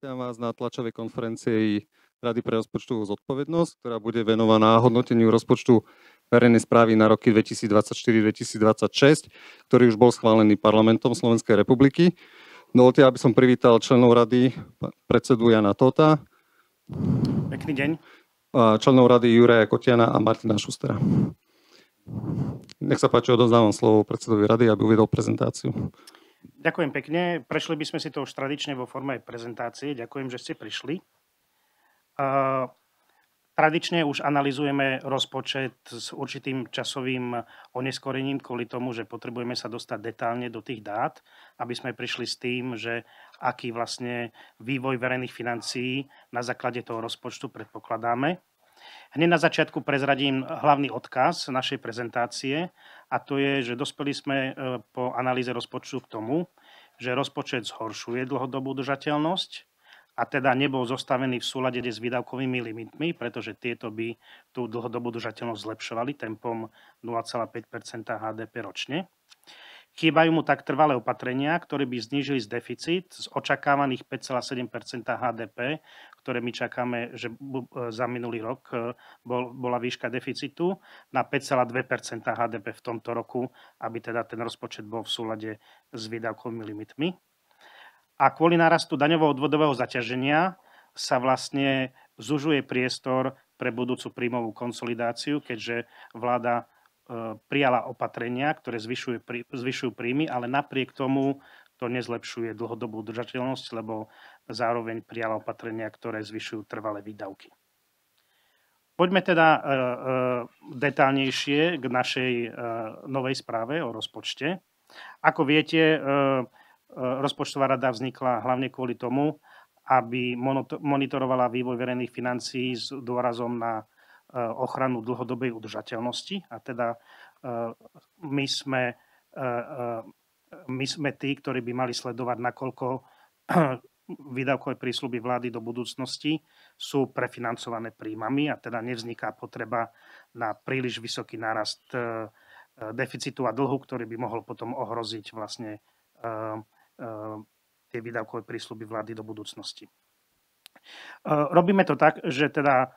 Vítam vás na tlačovej konferencii Rady pre rozpočtovú zodpovednosť, ktorá bude venovaná hodnoteniu rozpočtu verejnej správy na roky 2024-2026, ktorý už bol schválený parlamentom Slovenskej republiky. Dovoľte, aby som privítal členov rady, predsedu Jana Tóta. Pekný deň. A členov rady Juraja Kotiana a Martina Šustera. Nech sa páči, odovzdávam slovo predsedovi rady, aby uviedol prezentáciu. Ďakujem pekne. Prešli by sme si to už tradične vo forme prezentácie. Ďakujem, že ste prišli. Tradične už analyzujeme rozpočet s určitým časovým oneskorením kvôli tomu, že potrebujeme sa dostať detálne do tých dát, aby sme prišli s tým, že aký vlastne vývoj verejných financií na základe toho rozpočtu predpokladáme. Hneď na začiatku prezradím hlavný odkaz našej prezentácie a to je, že dospeli sme po analýze rozpočtu k tomu, že rozpočet zhoršuje dlhodobú udržateľnosť a teda nebol zostavený v súlade s výdavkovými limitmi, pretože tieto by tú dlhodobú udržateľnosť zlepšovali tempom 0,5 HDP ročne. Chýbajú mu tak trvalé opatrenia, ktoré by znížili deficit z očakávaných 5,7 HDP, ktoré my čakáme, že za minulý rok bola výška deficitu, na 5,2 HDP v tomto roku, aby teda ten rozpočet bol v súlade s výdavkovými limitmi. A kvôli nárastu daňovo-odvodového zaťaženia sa vlastne zužuje priestor pre budúcu príjmovú konsolidáciu, keďže vláda prijala opatrenia, ktoré zvyšujú príjmy, ale napriek tomu to nezlepšuje dlhodobú udržateľnosť, lebo zároveň prijala opatrenia, ktoré zvyšujú trvalé výdavky. Poďme teda detálnejšie k našej novej správe o rozpočte. Ako viete, rozpočtová rada vznikla hlavne kvôli tomu, aby monitorovala vývoj verejných financií s dôrazom na ochranu dlhodobej udržateľnosti. A teda my sme tí, ktorí by mali sledovať, nakoľko výdavkové prísľuby vlády do budúcnosti sú prefinancované príjmami a teda nevzniká potreba na príliš vysoký nárast deficitu a dlhu, ktorý by mohol potom ohroziť vlastne tie výdavkové prísľuby vlády do budúcnosti. Robíme to tak, že teda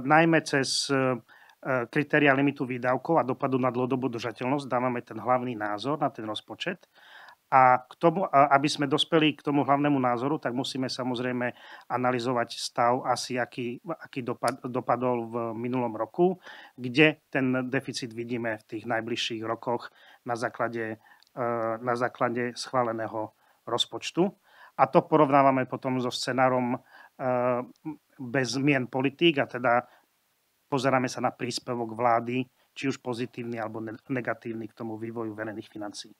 najmä cez kritéria limitu výdavkov a dopadu na dlhodobú udržateľnosť dávame ten hlavný názor na ten rozpočet. A k tomu, aby sme dospeli k tomu hlavnému názoru, tak musíme samozrejme analyzovať stav asi, aký dopadol v minulom roku, kde ten deficit vidíme v tých najbližších rokoch na základe schváleného rozpočtu. A to porovnávame potom so scenárom bez zmien politík a teda pozeráme sa na príspevok vlády, či už pozitívny alebo negatívny k tomu vývoju verejných financií.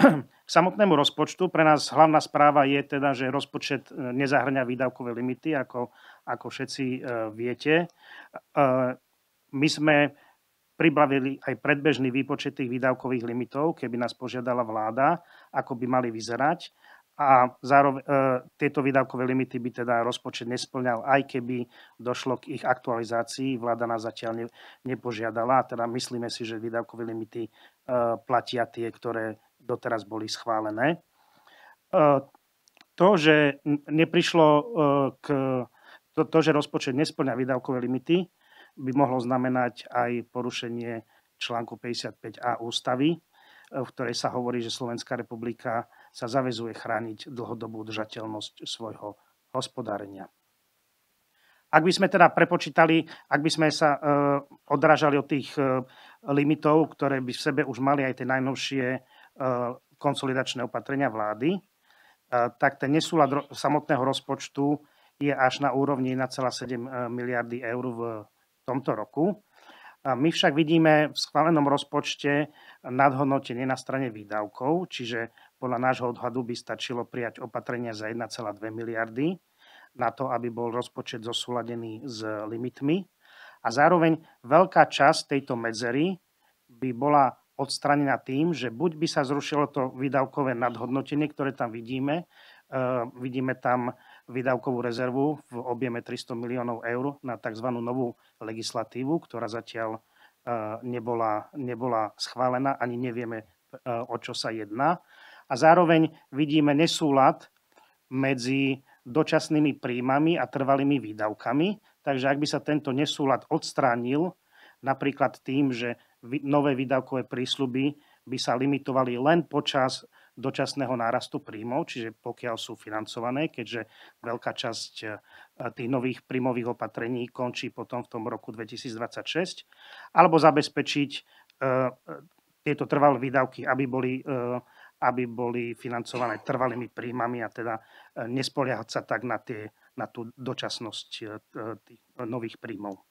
K samotnému rozpočtu pre nás hlavná správa je teda, že rozpočet nezahŕňa výdavkové limity, ako všetci viete. My sme pribavili aj predbežný výpočet tých výdavkových limitov, keby nás požiadala vláda, ako by mali vyzerať. A zároveň tieto výdavkové limity by teda rozpočet nespĺňal, aj keby došlo k ich aktualizácii. Vláda nás zatiaľ nepožiadala. Teda myslíme si, že výdavkové limity platia tie, ktoré doteraz boli schválené. To, že neprišlo to, že rozpočet nespĺňa výdavkové limity, by mohlo znamenať aj porušenie článku 55a ústavy, v ktorej sa hovorí, že Slovenská republika sa zaväzuje chrániť dlhodobú udržateľnosť svojho hospodárenia. Ak by sme teda prepočítali, ak by sme sa odrážali od tých limitov, ktoré by v sebe už mali aj tie najnovšie konsolidačné opatrenia vlády, tak ten nesúlad samotného rozpočtu je až na úrovni 1,7 miliardy eur v tomto roku. My však vidíme v schválenom rozpočte nadhodnotenie na strane výdavkov, čiže podľa nášho odhadu by stačilo prijať opatrenia za 1,2 miliardy na to, aby bol rozpočet zosúladený s limitmi. A zároveň veľká časť tejto medzery by bola odstranená tým, že buď by sa zrušilo to výdavkové nadhodnotenie, ktoré tam vidíme. Vidíme tam výdavkovú rezervu v objeme 300 miliónov eur na tzv. Novú legislatívu, ktorá zatiaľ nebola schválená, ani nevieme o čo sa jedná. A zároveň vidíme nesúlad medzi dočasnými príjmami a trvalými výdavkami. Takže ak by sa tento nesúlad odstránil, napríklad tým, že nové výdavkové prísľuby by sa limitovali len počas dočasného nárastu príjmov, čiže pokiaľ sú financované, keďže veľká časť tých nových príjmových opatrení končí potom v tom roku 2026, alebo zabezpečiť tieto trvalé výdavky, aby boli financované trvalými príjmami a teda nespoliehať sa tak na tú dočasnosť tých nových príjmov.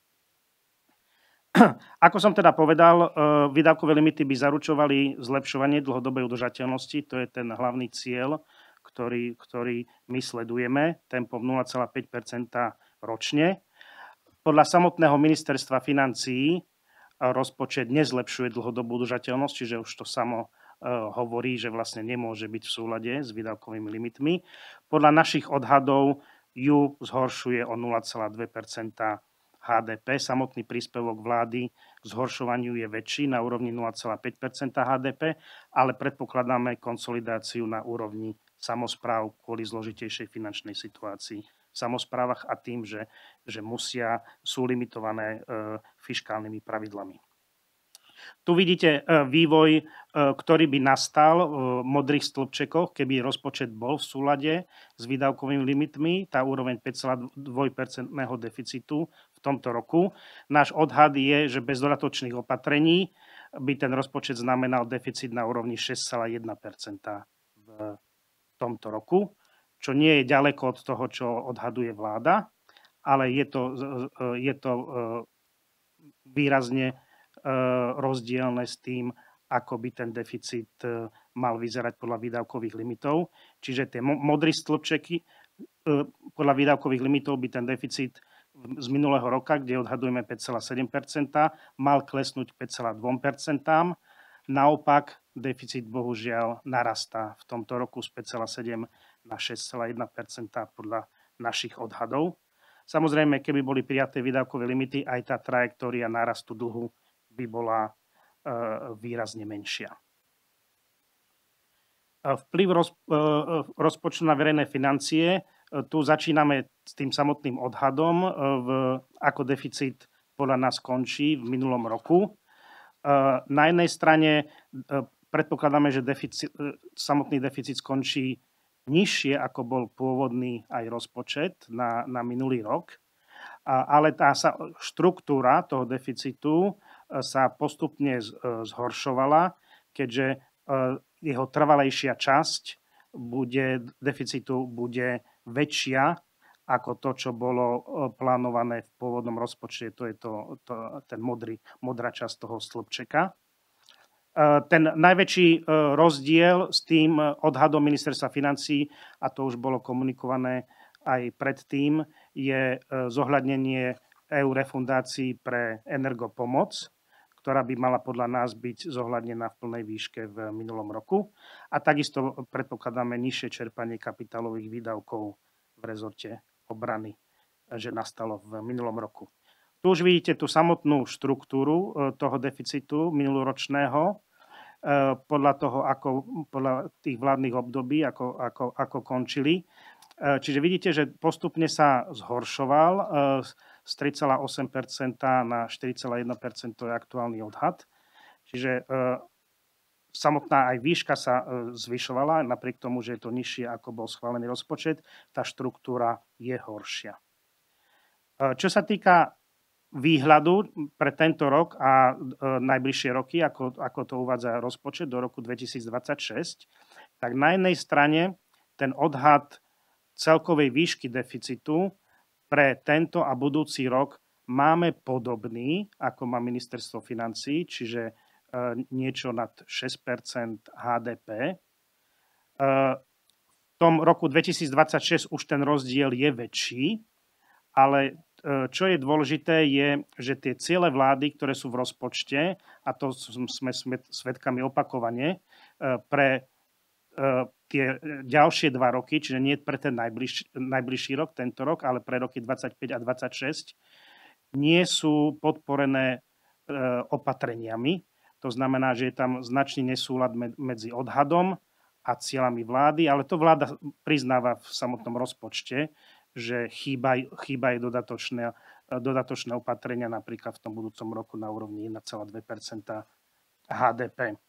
Ako som teda povedal, výdavkové limity by zaručovali zlepšovanie dlhodobej udržateľnosti. To je ten hlavný cieľ, ktorý my sledujeme, tempom 0,5 % ročne. Podľa samotného ministerstva financií rozpočet nezlepšuje dlhodobú udržateľnosť, čiže už to samo hovorí, že vlastne nemôže byť v súlade s výdavkovými limitmi. Podľa našich odhadov ju zhoršuje o 0,2 % HDP. Samotný príspevok vlády k zhoršovaniu je väčší na úrovni 0,5 % HDP, ale predpokladáme konsolidáciu na úrovni samospráv kvôli zložitejšej finančnej situácii v samosprávach a tým, že sú limitované fiškálnymi pravidlami. Tu vidíte vývoj, ktorý by nastal v modrých stĺpčekoch, keby rozpočet bol v súlade s výdavkovými limitmi, tá úroveň 5,2% deficitu v tomto roku. Náš odhad je, že bez dodatočných opatrení by ten rozpočet znamenal deficit na úrovni 6,1% v tomto roku, čo nie je ďaleko od toho, čo odhaduje vláda, ale je to výrazne rozdielne s tým, ako by ten deficit mal vyzerať podľa výdavkových limitov. Čiže tie modré stĺpčeky podľa výdavkových limitov by ten deficit z minulého roka, kde odhadujeme 5,7%, mal klesnúť k 5,2%. Naopak deficit bohužiaľ narastá v tomto roku z 5,7 na 6,1% podľa našich odhadov. Samozrejme, keby boli prijaté výdavkové limity, aj tá trajektória nárastu dlhu by bola výrazne menšia. Vplyv rozpočtu na verejné financie. Tu začíname s tým samotným odhadom, ako deficit podľa nás končí v minulom roku. Na jednej strane predpokladáme, že samotný deficit skončí nižšie, ako bol pôvodný aj rozpočet na minulý rok. Ale tá štruktúra toho deficitu sa postupne zhoršovala, keďže jeho trvalejšia časť deficitu bude väčšia ako to, čo bolo plánované v pôvodnom rozpočte. To je ten modrá časť toho stĺpčeka. Ten najväčší rozdiel s tým odhadom ministerstva financií, a to už bolo komunikované aj predtým, je zohľadnenie EU refundácií pre energopomoc, ktorá by mala podľa nás byť zohľadnená v plnej výške v minulom roku. A takisto predpokladáme nižšie čerpanie kapitálových výdavkov v rezorte obrany, že nastalo v minulom roku. Tu už vidíte tú samotnú štruktúru toho deficitu minuloročného, podľa tých vládnych období, ako končili. Čiže vidíte, že postupne sa zhoršoval z 3,8% na 4,1%, to je aktuálny odhad. Čiže samotná aj výška sa zvyšovala, napriek tomu, že je to nižšie, ako bol schválený rozpočet, tá štruktúra je horšia. Čo sa týka výhľadu pre tento rok a najbližšie roky, ako to uvádza rozpočet do roku 2026, tak na jednej strane ten odhad celkovej výšky deficitu pre tento a budúci rok máme podobný, ako má ministerstvo financií, čiže niečo nad 6% HDP. V tom roku 2026 už ten rozdiel je väčší, ale čo je dôležité je, že tie ciele vlády, ktoré sú v rozpočte, a to sme svedkami opakovane, pre tie ďalšie 2 roky, čiže nie pre ten najbližší rok, tento rok, ale pre roky 25 a 26, nie sú podporené opatreniami. To znamená, že je tam značný nesúlad medzi odhadom a cieľami vlády, ale to vláda priznáva v samotnom rozpočte, že chýbajú dodatočné opatrenia napríklad v tom budúcom roku na úrovni 1,2 HDP.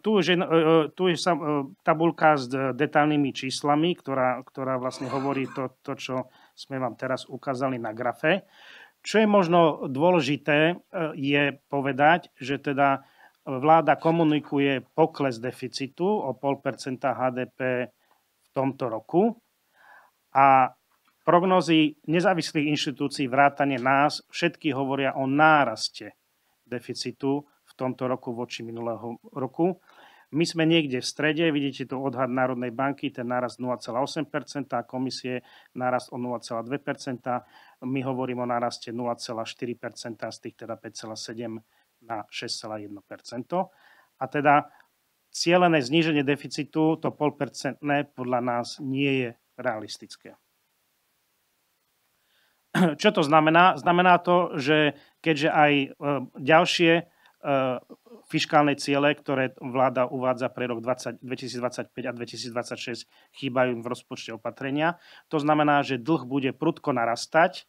Tu je tabuľka s detailnými číslami, ktorá vlastne hovorí to, čo sme vám teraz ukázali na grafe. Čo je možno dôležité, je povedať, že teda vláda komunikuje pokles deficitu o 0,5% HDP v tomto roku a prognózy nezávislých inštitúcií vrátane nás všetky hovoria o náraste deficitu v tomto roku voči minulého roku. My sme niekde v strede, vidíte tu odhad Národnej banky, ten nárast 0,8%, a komisie nárast o 0,2%. My hovoríme o náraste 0,4%, z tých teda 5,7% na 6,1%. A teda cielené zníženie deficitu, to 0,5% podľa nás nie je realistické. Čo to znamená? Znamená to, že keďže aj ďalšie fiškálne ciele, ktoré vláda uvádza pre rok 2025 a 2026, chýbajú v rozpočte opatrenia. To znamená, že dlh bude prudko narastať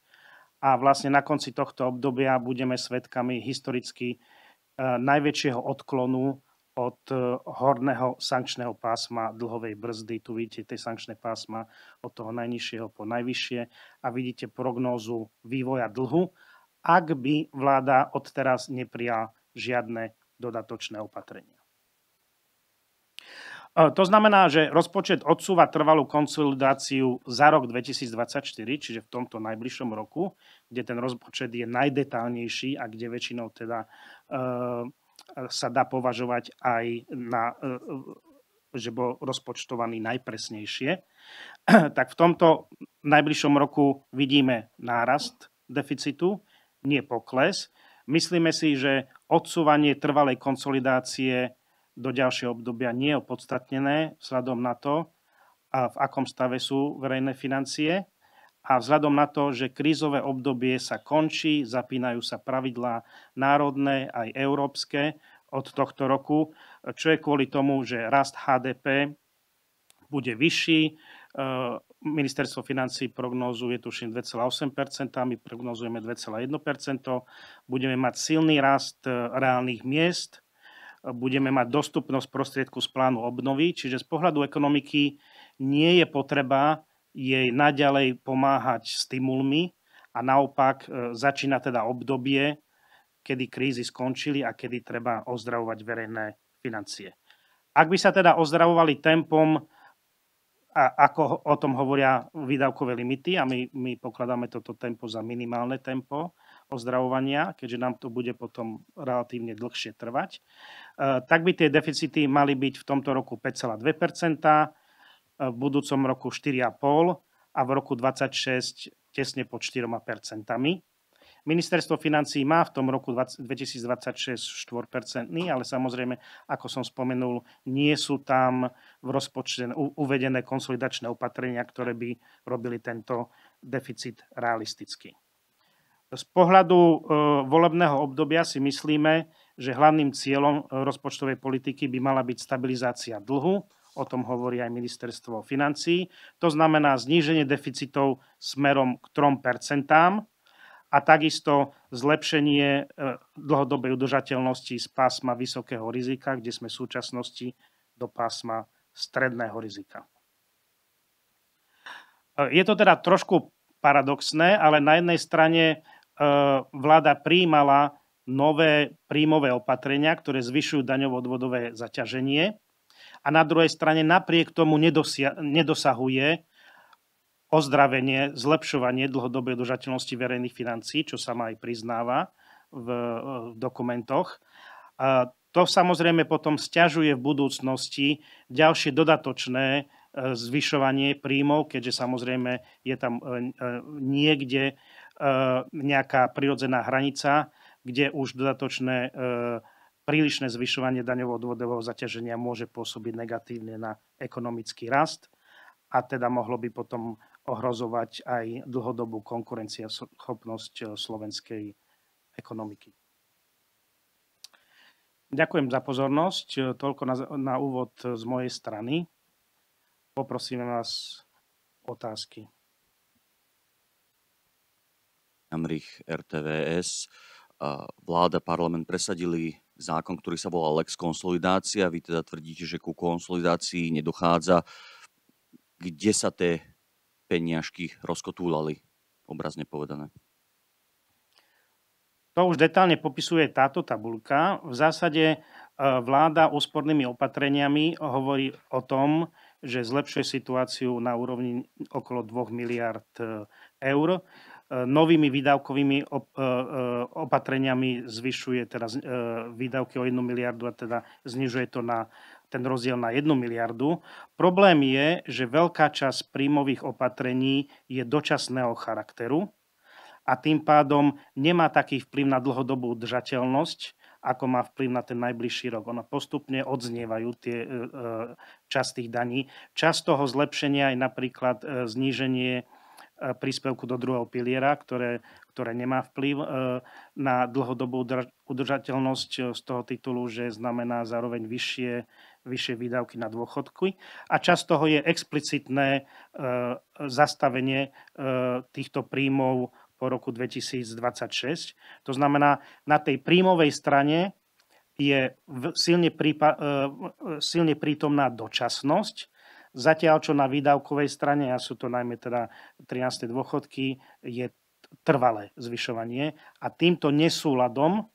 a vlastne na konci tohto obdobia budeme svedkami historicky najväčšieho odklonu od horného sankčného pásma dlhovej brzdy. Tu vidíte tie sankčné pásma od toho najnižšieho po najvyššie a vidíte prognózu vývoja dlhu, ak by vláda odteraz neprijala žiadne dodatočné opatrenia. To znamená, že rozpočet odsúva trvalú konsolidáciu za rok 2024, čiže v tomto najbližšom roku, kde ten rozpočet je najdetálnejší a kde väčšinou teda sa dá považovať aj na, že bol rozpočtovaný najpresnejšie. Tak v tomto najbližšom roku vidíme nárast deficitu, nie pokles. Myslíme si, že odsúvanie trvalej konsolidácie do ďalšieho obdobia nie je opodstatnené vzhľadom na to, v akom stave sú verejné financie a vzhľadom na to, že krízové obdobie sa končí, zapínajú sa pravidlá národné aj európske od tohto roku, čo je kvôli tomu, že rast HDP bude vyšší. Ministerstvo financií prognózuje tuším 2,8%, my prognózujeme 2,1%. Budeme mať silný rast reálnych miest, budeme mať dostupnosť prostriedku z plánu obnovy, čiže z pohľadu ekonomiky nie je potreba jej naďalej pomáhať stimulmi a naopak začína teda obdobie, kedy krízy skončili a kedy treba ozdravovať verejné financie. Ak by sa teda ozdravovali tempom, a ako o tom hovoria výdavkové limity, a my pokladáme toto tempo za minimálne tempo ozdravovania, keďže nám to bude potom relatívne dlhšie trvať, tak by tie deficity mali byť v tomto roku 5,2%, v budúcom roku 4,5% a v roku 2026 tesne pod 4%. Ministerstvo financií má v tom roku 2026 4%, ale samozrejme, ako som spomenul, nie sú tam v rozpočte uvedené konsolidačné opatrenia, ktoré by robili tento deficit realistický. Z pohľadu volebného obdobia si myslíme, že hlavným cieľom rozpočtovej politiky by mala byť stabilizácia dlhu, o tom hovorí aj Ministerstvo financií. To znamená zníženie deficitov smerom k 3%, a takisto zlepšenie dlhodobej udržateľnosti z pásma vysokého rizika, kde sme v súčasnosti do pásma stredného rizika. Je to teda trošku paradoxné, ale na jednej strane vláda prijímala nové príjmové opatrenia, ktoré zvyšujú daňovo-odvodové zaťaženie a na druhej strane napriek tomu nedosahuje ozdravenie, zlepšovanie dlhodobej udržateľnosti verejných financií, čo sa aj priznáva v dokumentoch. To samozrejme potom sťažuje v budúcnosti ďalšie dodatočné zvyšovanie príjmov, keďže samozrejme je tam niekde nejaká prirodzená hranica, kde už dodatočné prílišné zvyšovanie daňovo-odvodového zaťaženia môže pôsobiť negatívne na ekonomický rast a teda mohlo by potom ohrozovať aj dlhodobú konkurencieschopnosť slovenskej ekonomiky. Ďakujem za pozornosť. Toľko na úvod z mojej strany. Poprosíme vás otázky. Jamrich, RTVS. Vláda, parlament presadili zákon, ktorý sa volá Lex konsolidácia. Vy teda tvrdíte, že ku konsolidácii nedochádza. Kde sa tie peniažky rozkotúlali, obrazne povedané? To už detálne popisuje táto tabuľka. V zásade vláda úspornými opatreniami hovorí o tom, že zlepšuje situáciu na úrovni okolo 2 miliard eur. Novými výdavkovými opatreniami zvyšuje teda výdavky o 1 miliardu a teda znižuje to na ten rozdiel na 1 miliardu. Problém je, že veľká časť príjmových opatrení je dočasného charakteru a tým pádom nemá taký vplyv na dlhodobú udržateľnosť, ako má vplyv na ten najbližší rok. Ono postupne odznievajú tie časť tých daní. Časť toho zlepšenia je napríklad zníženie príspevku do druhého piliera, ktoré nemá vplyv na dlhodobú udržateľnosť z toho titulu, že znamená zároveň vyššie výdavky na dôchodky. A časť toho je explicitné zastavenie týchto príjmov po roku 2026. To znamená, na tej príjmovej strane je silne prítomná dočasnosť, zatiaľ čo na výdavkovej strane, a sú to najmä teda 13. dôchodky, je trvalé zvyšovanie a týmto nesúladom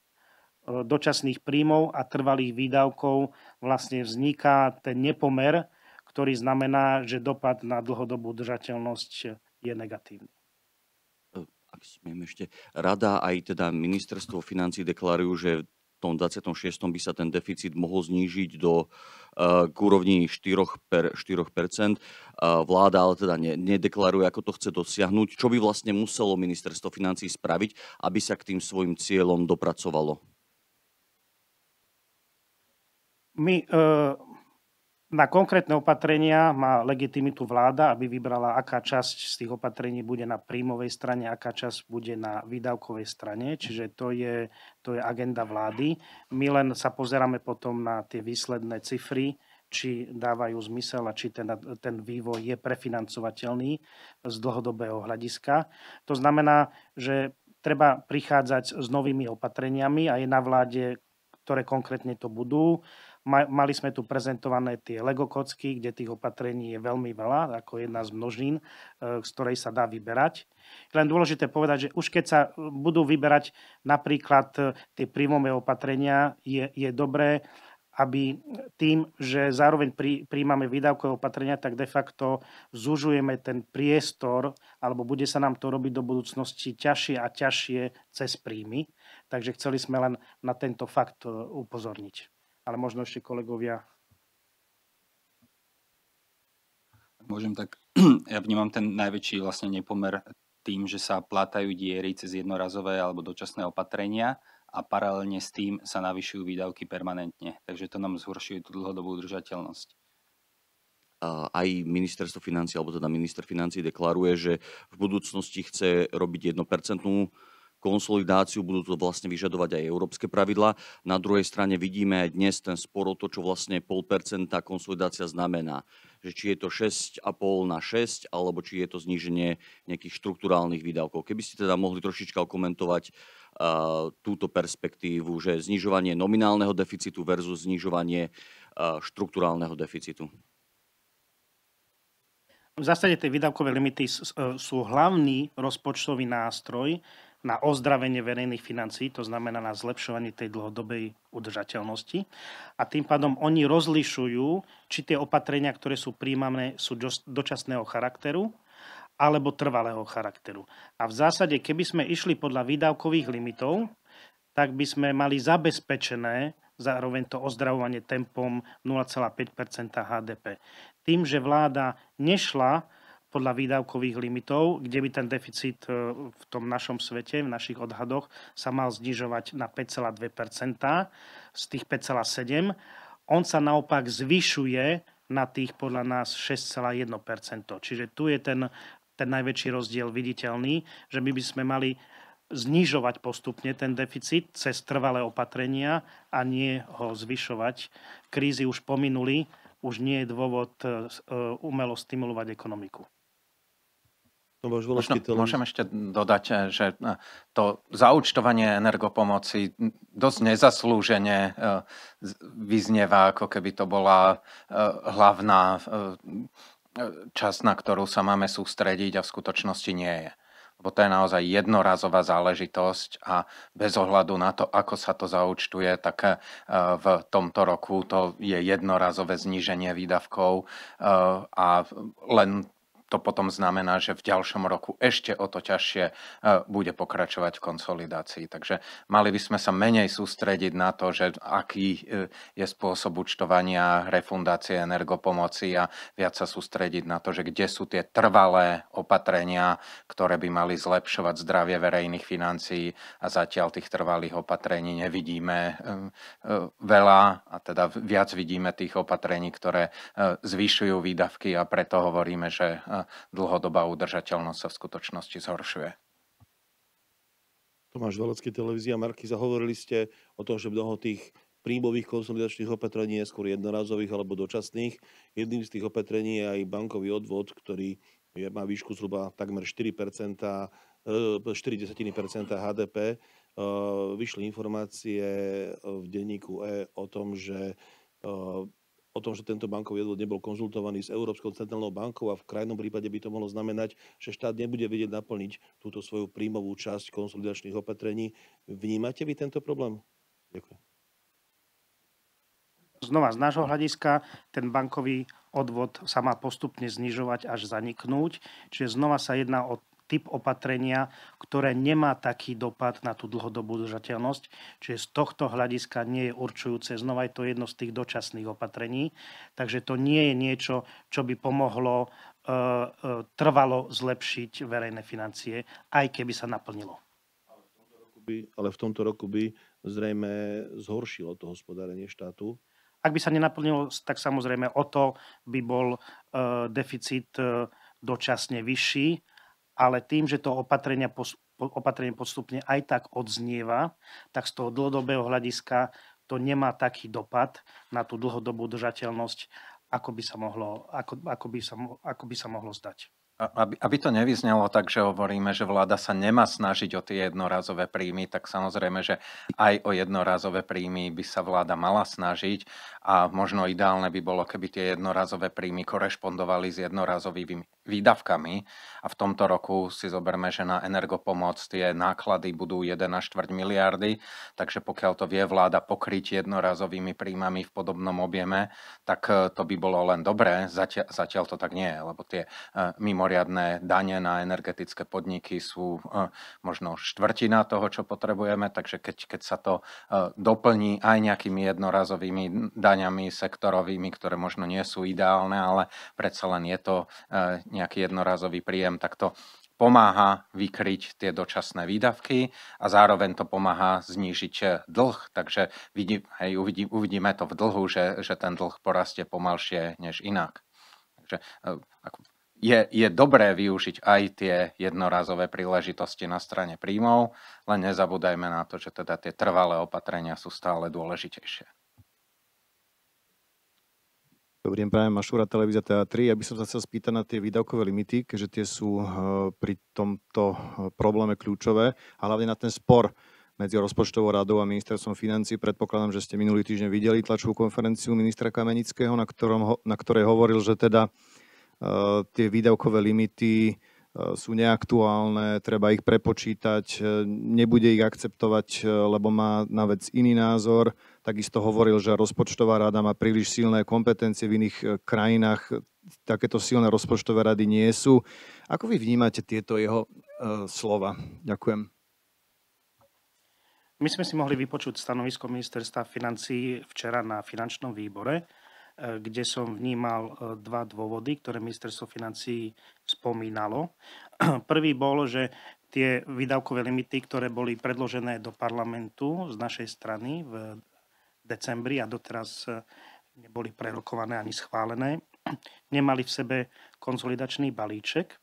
dočasných príjmov a trvalých výdavkov vlastne vzniká ten nepomer, ktorý znamená, že dopad na dlhodobú udržateľnosť je negatívny. Ak smiem ešte, rada aj teda ministerstvo financií deklarujú, že v tom 26. by sa ten deficit mohol znížiť k úrovni 4%. Vláda ale teda nedeklaruje, ako to chce dosiahnuť. Čo by vlastne muselo ministerstvo financií spraviť, aby sa k tým svojim cieľom dopracovalo? Na konkrétne opatrenia má legitimitu vláda, aby vybrala, aká časť z tých opatrení bude na príjmovej strane, aká časť bude na výdavkovej strane. Čiže to je agenda vlády. My len sa pozeráme potom na tie výsledné cifry, či dávajú zmysel a či ten vývoj je prefinancovateľný z dlhodobého hľadiska. To znamená, že treba prichádzať s novými opatreniami a je na vláde, ktoré konkrétne to budú. Mali sme tu prezentované tie Lego kocky, kde tých opatrení je veľmi veľa, ako jedna z množín, z ktorej sa dá vyberať. Len dôležité povedať, že už keď sa budú vyberať napríklad tie príjmové opatrenia, je dobré, aby tým, že zároveň príjmame výdavkové opatrenia, tak de facto zužujeme ten priestor, alebo bude sa nám to robiť do budúcnosti ťažšie a ťažšie cez príjmy. Takže chceli sme len na tento fakt upozorniť. Ale možno ešte kolegovia. Môžem tak, ja vnímam ten najväčší vlastne nepomer tým, že sa plátajú diery cez jednorazové alebo dočasné opatrenia a paralelne s tým sa navyšujú výdavky permanentne. Takže to nám zhoršuje tú dlhodobú udržateľnosť. Aj ministerstvo financií, alebo teda minister financií deklaruje, že v budúcnosti chce robiť 1% konsolidáciu, budú to vlastne vyžadovať aj európske pravidlá. Na druhej strane vidíme aj dnes ten spor o to, čo vlastne 0,5% konsolidácia znamená. Že či je to 6,5 na 6, alebo či je to zníženie nejakých štrukturálnych výdavkov. Keby ste teda mohli trošička komentovať túto perspektívu, že znižovanie nominálneho deficitu versus znižovanie štrukturálneho deficitu. V zásade tie výdavkové limity sú hlavný rozpočtový nástroj na ozdravenie verejných financií, to znamená na zlepšovanie tej dlhodobej udržateľnosti. A tým pádom oni rozlišujú, či tie opatrenia, ktoré sú príjmané, sú dočasného charakteru alebo trvalého charakteru. A v zásade, keby sme išli podľa výdavkových limitov, tak by sme mali zabezpečené zároveň to ozdravovanie tempom 0,5% HDP. Tým, že vláda nešla podľa výdavkových limitov, kde by ten deficit v tom našom svete, v našich odhadoch sa mal znižovať na 5,2% z tých 5,7%. On sa naopak zvyšuje na tých podľa nás 6,1%. Čiže tu je ten najväčší rozdiel viditeľný, že my by sme mali znižovať postupne ten deficit cez trvalé opatrenia a nie ho zvyšovať. Krízy už pominuli, už nie je dôvod umelo stimulovať ekonomiku. Môžem ešte dodať, že to zaúčtovanie energopomoci dosť nezaslúžene vyznieva, ako keby to bola hlavná časť, na ktorú sa máme sústrediť, a v skutočnosti nie je. Lebo to je naozaj jednorazová záležitosť a bez ohľadu na to, ako sa to zaúčtuje, tak v tomto roku to je jednorazové zníženie výdavkov a len to potom znamená, že v ďalšom roku ešte o to ťažšie bude pokračovať v konsolidácii. Takže mali by sme sa menej sústrediť na to, že aký je spôsob účtovania refundácie energopomoci, a viac sa sústrediť na to, že kde sú tie trvalé opatrenia, ktoré by mali zlepšovať zdravie verejných financií, a zatiaľ tých trvalých opatrení nevidíme veľa, a teda viac vidíme tých opatrení, ktoré zvyšujú výdavky, a preto hovoríme, že dlhodobá udržateľnosť sa v skutočnosti zhoršuje. Tomáš Velecký, televízia Markíza. Hovorili ste o tom, že mnoho tých príjmových konsolidačných opatrení je skôr jednorazových alebo dočasných. Jedným z tých opatrení je aj bankový odvod, ktorý má výšku zhruba takmer 4%, 0,4% HDP. Vyšli informácie v denníku o tom, že tento bankový odvod nebol konzultovaný s Európskou centrálnou bankou, a v krajnom prípade by to mohlo znamenať, že štát nebude vedieť naplniť túto svoju príjmovú časť konsolidačných opatrení. Vnímate vy tento problém? Ďakujem. Znova, z nášho hľadiska ten bankový odvod sa má postupne znižovať až zaniknúť. Čiže znova sa jedná o typ opatrenia, ktoré nemá taký dopad na tú dlhodobú udržateľnosť. Čiže z tohto hľadiska nie je určujúce. Znova je to jedno z tých dočasných opatrení. Takže to nie je niečo, čo by pomohlo trvalo zlepšiť verejné financie, aj keby sa naplnilo. Ale v tomto roku by zrejme zhoršilo to hospodárenie štátu. Ak by sa nenaplnilo, tak samozrejme o to by bol deficit dočasne vyšší, ale tým, že to opatrenie postupne aj tak odznieva, tak z toho dlhodobého hľadiska to nemá taký dopad na tú dlhodobú udržateľnosť, ako by sa mohlo zdať. Aby to nevyznelo tak, že hovoríme, že vláda sa nemá snažiť o tie jednorazové príjmy, tak samozrejme, že aj o jednorazové príjmy by sa vláda mala snažiť, a možno ideálne by bolo, keby tie jednorazové príjmy korešpondovali s jednorazovými výdavkami, a v tomto roku si zoberme, že na energopomoc tie náklady budú 1,25 miliardy, takže pokiaľ to vie vláda pokryť jednorazovými príjmami v podobnom objeme, tak to by bolo len dobré. Zatiaľ to tak nie je, lebo tie mimoriadne dane na energetické podniky sú možno štvrtina toho, čo potrebujeme, takže keď sa to doplní aj nejakými jednorazovými daňami sektorovými, ktoré možno nie sú ideálne, ale predsa len je to nejaký jednorazový príjem, tak to pomáha vykryť tie dočasné výdavky a zároveň to pomáha znížiť dlh. Takže uvidíme to v dlhu, že ten dlh porastie pomalšie než inak. Takže je dobré využiť aj tie jednorazové príležitosti na strane príjmov, len nezabúdajme na to, že teda tie trvalé opatrenia sú stále dôležitejšie. Dobrý deň, prajem, Mašúra, televízia TA3. Ja by som sa chcel spýtať na tie výdavkové limity, keďže tie sú pri tomto probléme kľúčové, a hlavne na ten spor medzi rozpočtovou radou a ministerstvom financií. Predpokladám, že ste minulý týždeň videli tlačovú konferenciu ministra Kamenického, na ktorej hovoril, že teda tie výdavkové limity sú neaktuálne, treba ich prepočítať, nebude ich akceptovať, lebo má na vec iný názor. Takisto hovoril, že rozpočtová rada má príliš silné kompetencie, v iných krajinách takéto silné rozpočtové rady nie sú. Ako vy vnímate tieto jeho slova? Ďakujem. My sme si mohli vypočuť stanovisko ministerstva financií včera na finančnom výbore, kde som vnímal dva dôvody, ktoré ministerstvo financií spomínalo. Prvý bol, že tie výdavkové limity, ktoré boli predložené do parlamentu z našej strany v decembri a doteraz neboli prerokované ani schválené, nemali v sebe konsolidačný balíček.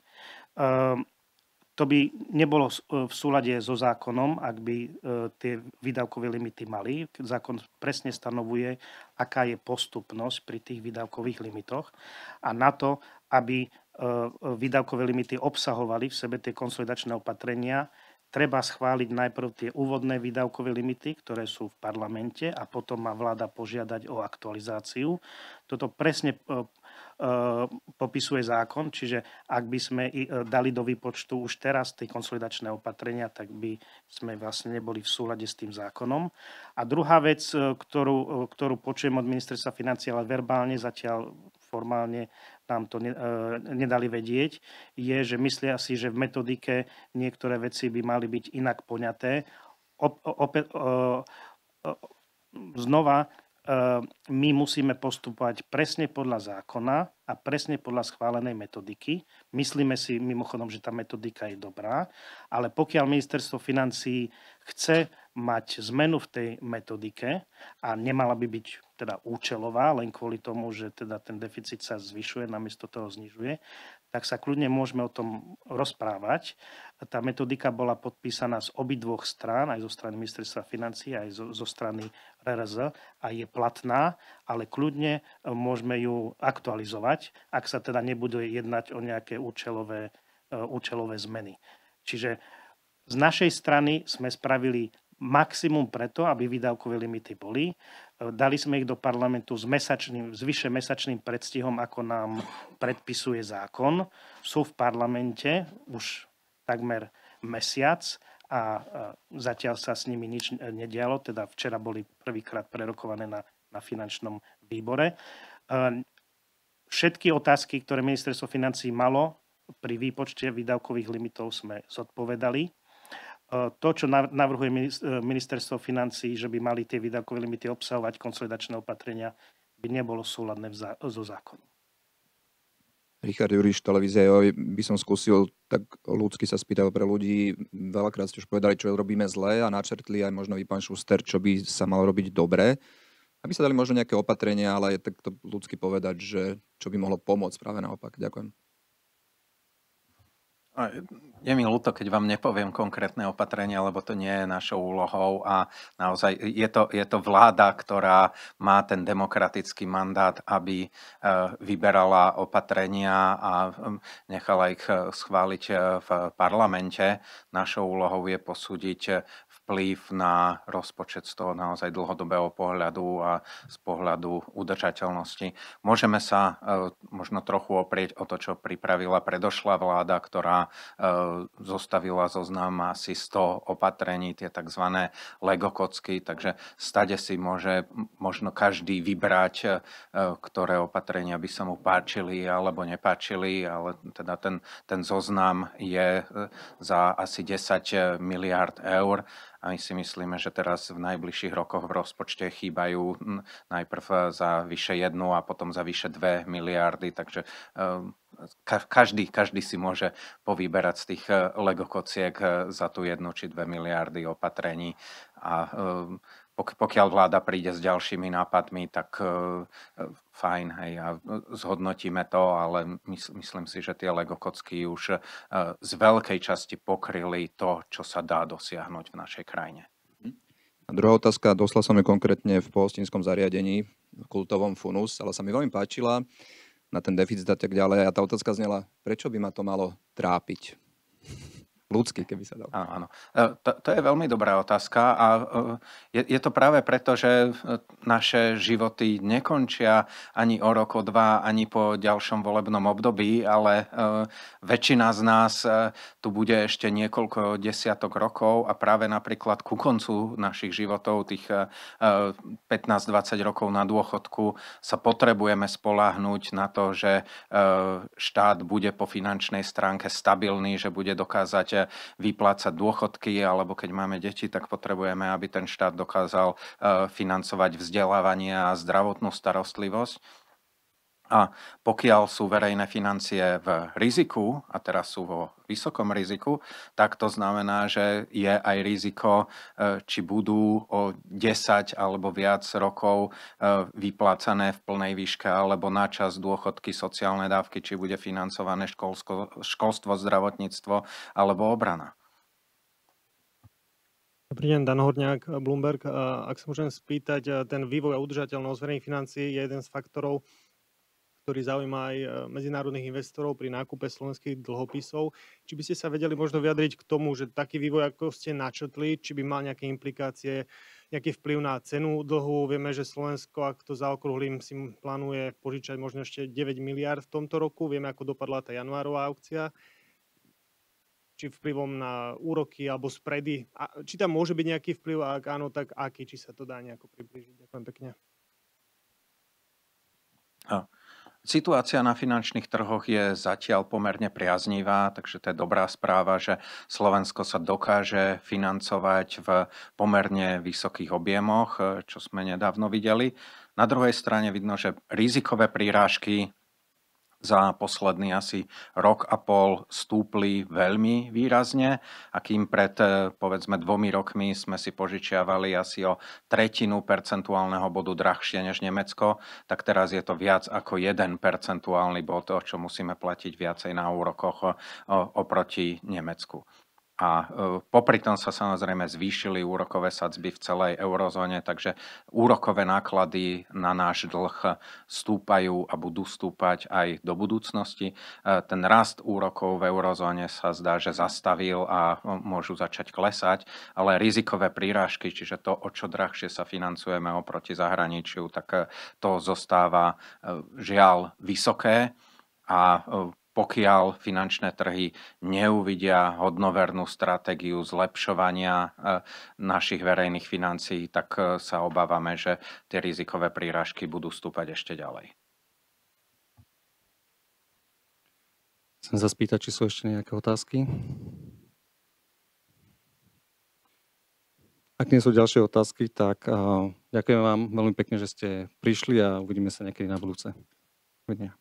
To by nebolo v súlade so zákonom, ak by tie výdavkové limity mali. Zákon presne stanovuje, aká je postupnosť pri tých výdavkových limitoch. A na to, aby výdavkové limity obsahovali v sebe tie konsolidačné opatrenia, treba schváliť najprv tie úvodné výdavkové limity, ktoré sú v parlamente, a potom má vláda požiadať o aktualizáciu. Toto presne popisuje zákon, čiže ak by sme dali do výpočtu už teraz tie konsolidačné opatrenia, tak by sme vlastne neboli v súlade s tým zákonom. A druhá vec, ktorú počujem od ministerstva financií, ale verbálne zatiaľ formálne nám to nedali vedieť, je, že myslia si, že v metodike niektoré veci by mali byť inak poňaté. Znova, my musíme postupovať presne podľa zákona a presne podľa schválenej metodiky. Myslíme si mimochodom, že tá metodika je dobrá, ale pokiaľ ministerstvo financií chce mať zmenu v tej metodike a nemala by byť teda účelová, len kvôli tomu, že teda ten deficit sa zvyšuje, namiesto toho znižuje, tak sa kľudne môžeme o tom rozprávať. Tá metodika bola podpísaná z obidvoch strán, aj zo strany ministerstva financií, aj zo strany RRZ, a je platná, ale kľudne môžeme ju aktualizovať, ak sa teda nebude jednať o nejaké účelové zmeny. Čiže z našej strany sme spravili maximum preto, aby výdavkové limity boli. Dali sme ich do parlamentu s vyše mesačným predstihom, ako nám predpisuje zákon. Sú v parlamente už takmer mesiac a zatiaľ sa s nimi nič nedialo. Teda včera boli prvýkrát prerokované na finančnom výbore. Všetky otázky, ktoré ministerstvo financií malo pri výpočte výdavkových limitov, sme zodpovedali. To, čo navrhuje ministerstvo financií, že by mali tie výdavkové limity obsahovať konsolidačné opatrenia, by nebolo súladné so zákonom. Richard Juriš, televízia Joj, by som skúsil tak ľudsky sa spýtal pre ľudí. Veľakrát ste už povedali, čo robíme zle, a načrtli aj možno vy, pán Šuster, čo by sa malo robiť dobre. Aby sa dali možno nejaké opatrenia, ale je takto ľudsky povedať, že čo by mohlo pomôcť, práve naopak. Ďakujem. Je mi ľúto, keď vám nepoviem konkrétne opatrenia, lebo to nie je našou úlohou a naozaj je to vláda, ktorá má ten demokratický mandát, aby vyberala opatrenia a nechala ich schváliť v parlamente. Našou úlohou je posúdiť vplyv na rozpočet z toho naozaj dlhodobého pohľadu a z pohľadu udržateľnosti. Môžeme sa možno trochu oprieť o to, čo pripravila predošlá vláda, ktorá zostavila zoznam asi 100 opatrení, tie tzv. Lego kocky, takže stade si môže možno každý vybrať, ktoré opatrenia by sa mu páčili alebo nepáčili, ale teda ten zoznam je za asi 10 miliárd eur. A my si myslíme, že teraz v najbližších rokoch v rozpočte chýbajú najprv za vyše 1 a potom za vyše 2 miliardy, takže každý si môže povyberať z tých legokociek za tú 1 či 2 miliardy opatrení. A pokiaľ vláda príde s ďalšími nápadmi, tak fajn, hej, a zhodnotíme to, ale myslím si, že tie legokocky už z veľkej časti pokryli to, čo sa dá dosiahnuť v našej krajine. A druhá otázka, doslal som ju konkrétne v pohostinskom zariadení, v kultovom Funus, ale sa mi veľmi páčila na ten deficit a tak ďalej. A tá otázka znela, prečo by ma to malo trápiť? Ľudský, keby sa dal. Áno. To je veľmi dobrá otázka a je to práve preto, že naše životy nekončia ani o rok, o dva, ani po ďalšom volebnom období, ale väčšina z nás tu bude ešte niekoľko desiatok rokov a práve napríklad ku koncu našich životov, tých 15-20 rokov na dôchodku, sa potrebujeme spoľahnúť na to, že štát bude po finančnej stránke stabilný, že bude dokázať vyplácať dôchodky, alebo keď máme deti, tak potrebujeme, aby ten štát dokázal financovať vzdelávanie a zdravotnú starostlivosť. A pokiaľ sú verejné financie v riziku, a teraz sú vo vysokom riziku, tak to znamená, že je aj riziko, či budú o 10 alebo viac rokov vyplácané v plnej výške alebo na čas dôchodky, sociálne dávky, či bude financované školstvo, zdravotníctvo alebo obrana. Dobrý deň, Dan Horňák, Bloomberg. Ak sa môžem spýtať, ten vývoj a udržateľnosť verejných financií je jeden z faktorov, ktorý zaujíma aj medzinárodných investorov pri nákupe slovenských dlhopisov. Či by ste sa vedeli možno vyjadriť k tomu, že taký vývoj, ako ste načrtli, či by mal nejaké implikácie, nejaký vplyv na cenu dlhu? Vieme, že Slovensko, ak to zaokrúhlim, si plánuje požičať možno ešte 9 miliard v tomto roku. Vieme, ako dopadla tá januárová aukcia. Či vplyvom na úroky alebo spredy. Či tam môže byť nejaký vplyv, a ak áno, tak aký? Či sa to dá nejako približiť? Ďakujem pekne. Situácia na finančných trhoch je zatiaľ pomerne priaznivá, takže to je dobrá správa, že Slovensko sa dokáže financovať v pomerne vysokých objemoch, čo sme nedávno videli. Na druhej strane vidno, že rizikové prírážky za posledný asi rok a pol stúpli veľmi výrazne a kým pred povedzme 2 rokmi sme si požičiavali asi o 1/3 percentuálneho bodu drahšie než Nemecko, tak teraz je to viac ako 1 percentuálny bod, čo musíme platiť viacej na úrokoch oproti Nemecku. A popri tom sa samozrejme zvýšili úrokové sadzby v celej eurozóne, takže úrokové náklady na náš dlh stúpajú a budú stúpať aj do budúcnosti. Ten rast úrokov v eurozóne sa zdá, že zastavil a môžu začať klesať, ale rizikové prírážky, čiže to, o čo drahšie sa financujeme oproti zahraničiu, tak to zostáva žiaľ vysoké a pokiaľ finančné trhy neuvidia hodnovernú stratégiu zlepšovania našich verejných financií, tak sa obávame, že tie rizikové prírážky budú stúpať ešte ďalej. Chcem sa spýtať, či sú ešte nejaké otázky. Ak nie sú ďalšie otázky, tak ďakujem vám veľmi pekne, že ste prišli a uvidíme sa niekedy na budúce. Dovidenia.